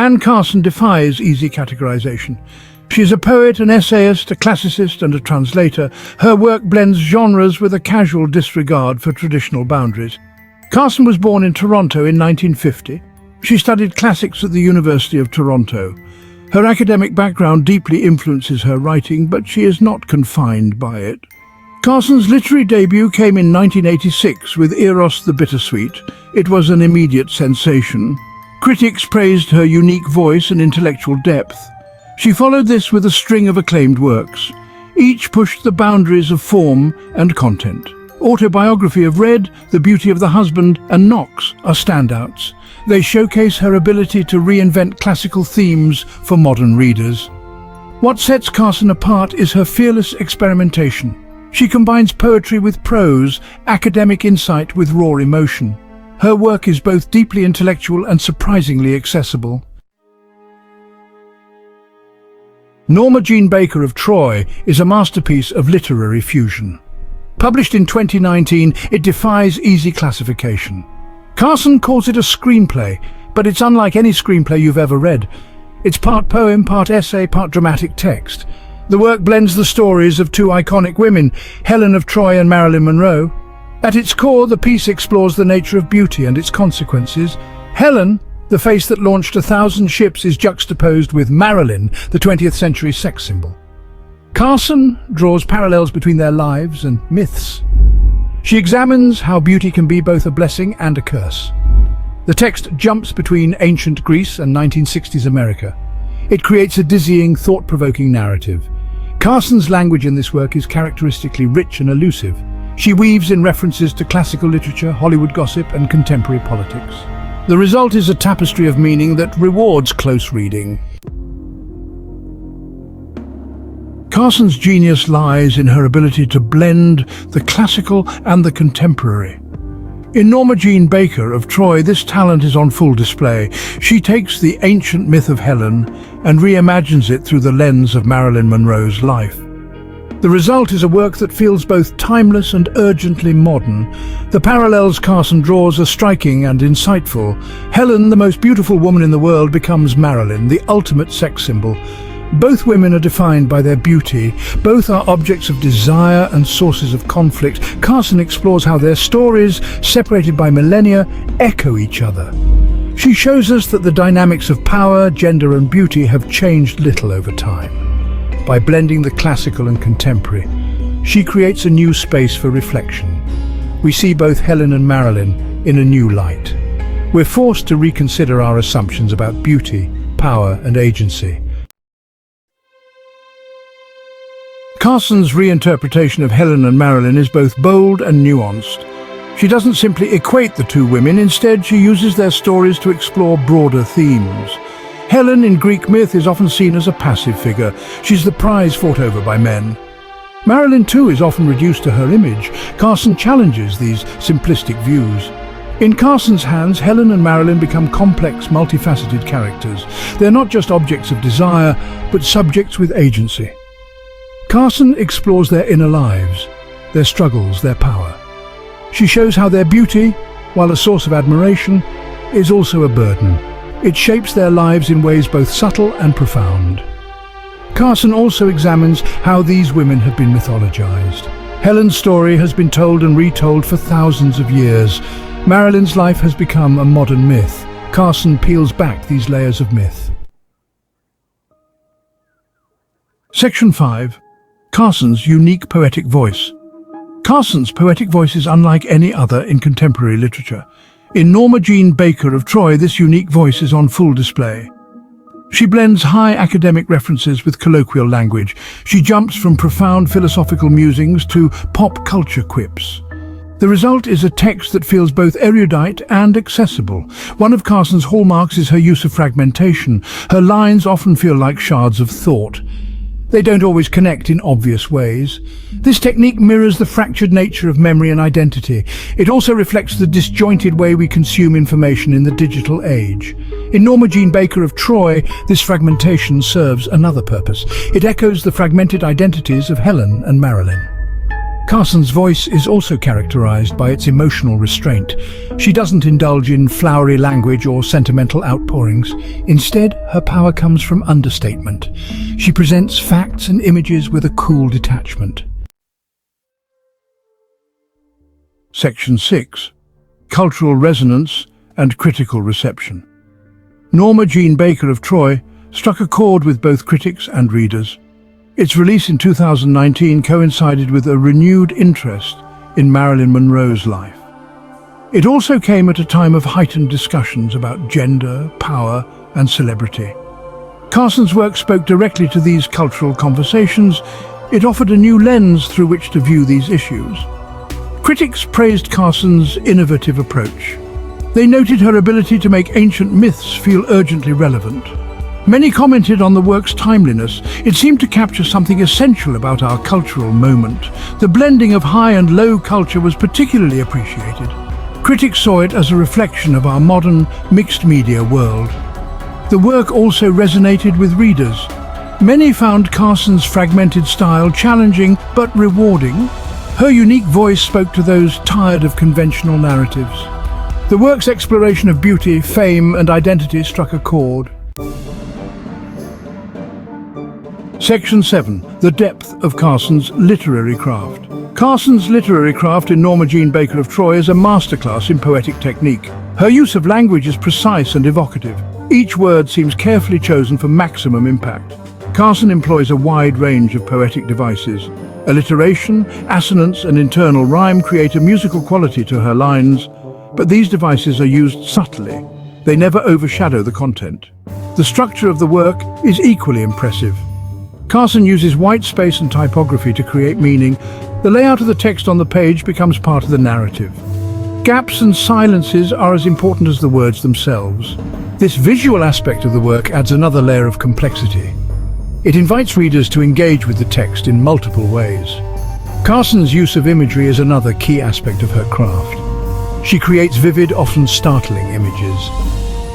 Anne Carson defies easy categorization. She is a poet, an essayist, a classicist and a translator. Her work blends genres with a casual disregard for traditional boundaries. Carson was born in Toronto in 1950. She studied classics at the University of Toronto. Her academic background deeply influences her writing, but she is not confined by it. Carson's literary debut came in 1986 with Eros the Bittersweet. It was an immediate sensation. Critics praised her unique voice and intellectual depth. She followed this with a string of acclaimed works. Each pushed the boundaries of form and content. Autobiography of Red, The Beauty of the Husband, and Knox are standouts. They showcase her ability to reinvent classical themes for modern readers. What sets Carson apart is her fearless experimentation. She combines poetry with prose, academic insight with raw emotion. Her work is both deeply intellectual and surprisingly accessible. Norma Jeane Baker of Troy is a masterpiece of literary fusion. Published in 2019, it defies easy classification. Carson calls it a screenplay, but it's unlike any screenplay you've ever read. It's part poem, part essay, part dramatic text. The work blends the stories of two iconic women, Helen of Troy and Marilyn Monroe. At its core, the piece explores the nature of beauty and its consequences. Helen, the face that launched 1,000 ships, is juxtaposed with Marilyn, the 20th century sex symbol. Carson draws parallels between their lives and myths. She examines how beauty can be both a blessing and a curse. The text jumps between ancient Greece and 1960s America. It creates a dizzying, thought-provoking narrative. Carson's language in this work is characteristically rich and allusive. She weaves in references to classical literature, Hollywood gossip, and contemporary politics. The result is a tapestry of meaning that rewards close reading. Carson's genius lies in her ability to blend the classical and the contemporary. In Norma Jeane Baker of Troy, this talent is on full display. She takes the ancient myth of Helen and reimagines it through the lens of Marilyn Monroe's life. The result is a work that feels both timeless and urgently modern. The parallels Carson draws are striking and insightful. Helen, the most beautiful woman in the world, becomes Marilyn, the ultimate sex symbol. Both women are defined by their beauty. Both are objects of desire and sources of conflict. Carson explores how their stories, separated by millennia, echo each other. She shows us that the dynamics of power, gender and beauty have changed little over time. By blending the classical and contemporary, she creates a new space for reflection. We see both Helen and Marilyn in a new light. We're forced to reconsider our assumptions about beauty, power and agency. Carson's reinterpretation of Helen and Marilyn is both bold and nuanced. She doesn't simply equate the two women, instead she uses their stories to explore broader themes. Helen in Greek myth is often seen as a passive figure. She's the prize fought over by men. Marilyn too is often reduced to her image. Carson challenges these simplistic views. In Carson's hands, Helen and Marilyn become complex, multifaceted characters. They're not just objects of desire, but subjects with agency. Carson explores their inner lives, their struggles, their power. She shows how their beauty, while a source of admiration, is also a burden. It shapes their lives in ways both subtle and profound. Carson also examines how these women have been mythologized. Helen's story has been told and retold for thousands of years. Marilyn's life has become a modern myth. Carson peels back these layers of myth. Section 5. Carson's unique poetic voice. Carson's poetic voice is unlike any other in contemporary literature. In Norma Jeane Baker of Troy, this unique voice is on full display. She blends high academic references with colloquial language. She jumps from profound philosophical musings to pop culture quips. The result is a text that feels both erudite and accessible. One of Carson's hallmarks is her use of fragmentation. Her lines often feel like shards of thought. They don't always connect in obvious ways. This technique mirrors the fractured nature of memory and identity. It also reflects the disjointed way we consume information in the digital age. In Norma Jeane Baker of Troy, this fragmentation serves another purpose. It echoes the fragmented identities of Helen and Marilyn. Carson's voice is also characterized by its emotional restraint. She doesn't indulge in flowery language or sentimental outpourings. Instead, her power comes from understatement. She presents facts and images with a cool detachment. Section 6. Cultural Resonance and Critical Reception. Norma Jeane Baker of Troy struck a chord with both critics and readers. Its release in 2019 coincided with a renewed interest in Marilyn Monroe's life. It also came at a time of heightened discussions about gender, power, and celebrity. Carson's work spoke directly to these cultural conversations. It offered a new lens through which to view these issues. Critics praised Carson's innovative approach. They noted her ability to make ancient myths feel urgently relevant. Many commented on the work's timeliness. It seemed to capture something essential about our cultural moment. The blending of high and low culture was particularly appreciated. Critics saw it as a reflection of our modern, mixed-media world. The work also resonated with readers. Many found Carson's fragmented style challenging but rewarding. Her unique voice spoke to those tired of conventional narratives. The work's exploration of beauty, fame, and identity struck a chord. Section 7. The depth of Carson's literary craft. Carson's literary craft in Norma Jeane Baker of Troy is a masterclass in poetic technique. Her use of language is precise and evocative. Each word seems carefully chosen for maximum impact. Carson employs a wide range of poetic devices. Alliteration, assonance, and internal rhyme create a musical quality to her lines, but these devices are used subtly. They never overshadow the content. The structure of the work is equally impressive. Carson uses white space and typography to create meaning. The layout of the text on the page becomes part of the narrative. Gaps and silences are as important as the words themselves. This visual aspect of the work adds another layer of complexity. It invites readers to engage with the text in multiple ways. Carson's use of imagery is another key aspect of her craft. She creates vivid, often startling images.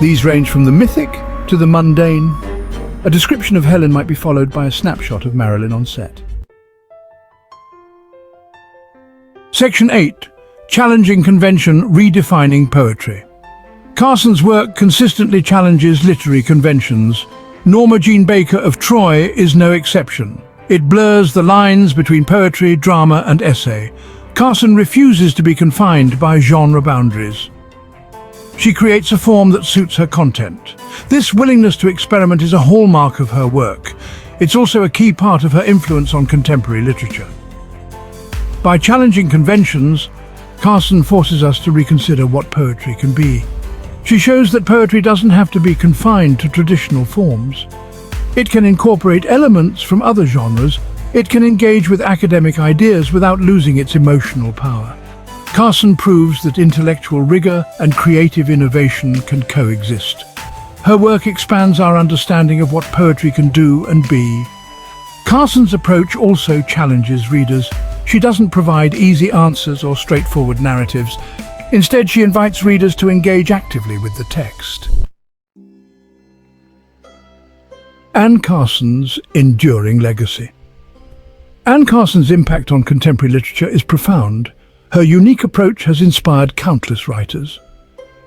These range from the mythic to the mundane. A description of Helen might be followed by a snapshot of Marilyn on set. Section 8. Challenging convention, redefining poetry. Carson's work consistently challenges literary conventions. Norma Jeane Baker of Troy is no exception. It blurs the lines between poetry, drama, and essay. Carson refuses to be confined by genre boundaries. She creates a form that suits her content. This willingness to experiment is a hallmark of her work. It's also a key part of her influence on contemporary literature. By challenging conventions, Carson forces us to reconsider what poetry can be. She shows that poetry doesn't have to be confined to traditional forms. It can incorporate elements from other genres. It can engage with academic ideas without losing its emotional power. Carson proves that intellectual rigor and creative innovation can coexist. Her work expands our understanding of what poetry can do and be. Carson's approach also challenges readers. She doesn't provide easy answers or straightforward narratives. Instead, she invites readers to engage actively with the text. Anne Carson's enduring legacy. Anne Carson's impact on contemporary literature is profound. Her unique approach has inspired countless writers.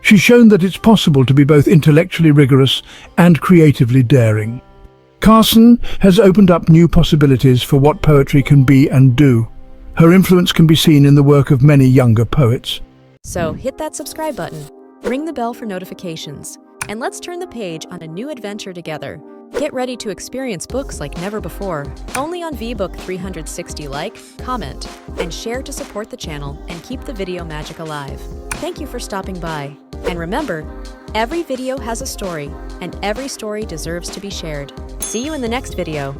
She's shown that it's possible to be both intellectually rigorous and creatively daring. Carson has opened up new possibilities for what poetry can be and do. Her influence can be seen in the work of many younger poets. So hit that subscribe button, ring the bell for notifications, and let's turn the page on a new adventure together. Get ready to experience books like never before, only on VBook 360. Like, comment, and share to support the channel and keep the video magic alive. Thank you for stopping by. And remember, every video has a story, and every story deserves to be shared. See you in the next video.